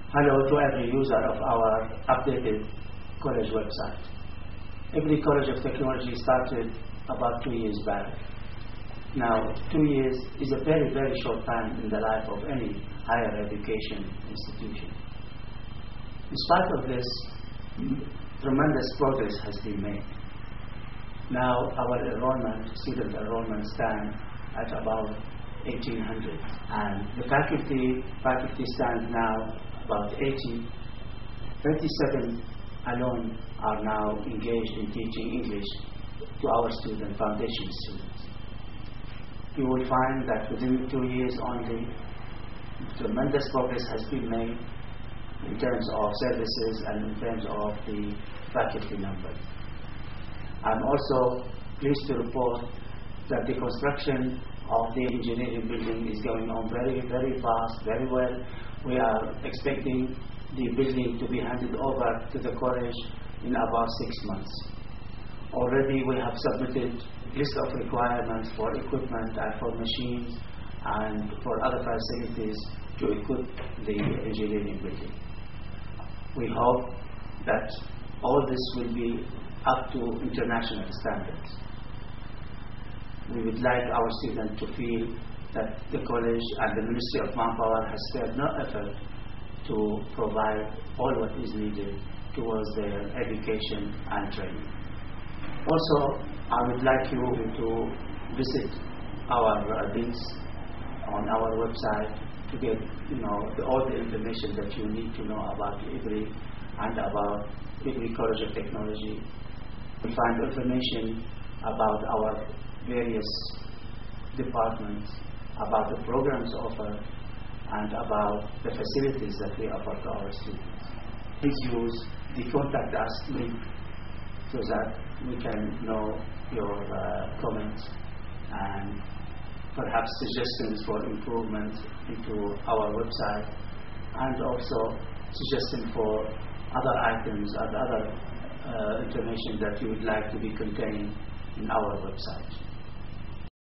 Hello to every user of our updated college website. Every College of Technology started about 2 years back. Now, 2 years is a very, very short time in the life of any higher education institution. In spite of this, tremendous progress has been made. Now, our student enrollment stands at about 1,800, and the faculty stands now about 80. 37 alone are now engaged in teaching English to our foundation students. You will find that within 2 years only, tremendous progress has been made in terms of services and in terms of the faculty number. I'm also pleased to report that the construction of the engineering building is going on very, very fast, very well. We are expecting the building to be handed over to the college in about 6 months. Already we have submitted a list of requirements for equipment and for machines and for other facilities to equip the engineering building. We hope that all this will be up to international standards. We would like our students to feel that the college and the Ministry of Manpower has spared no effort to provide all what is needed towards their education and training. Also, I would like you to visit our links on our website to get all the information that you need to know about IBRI and about IBRI College of Technology. You find information about our various departments, about the programs offered, and about the facilities that we offer to our students. Please use the Contact Us link so that we can know your comments and perhaps suggestions for improvement into our website, and also suggestions for other items and other information that you would like to be contained in our website.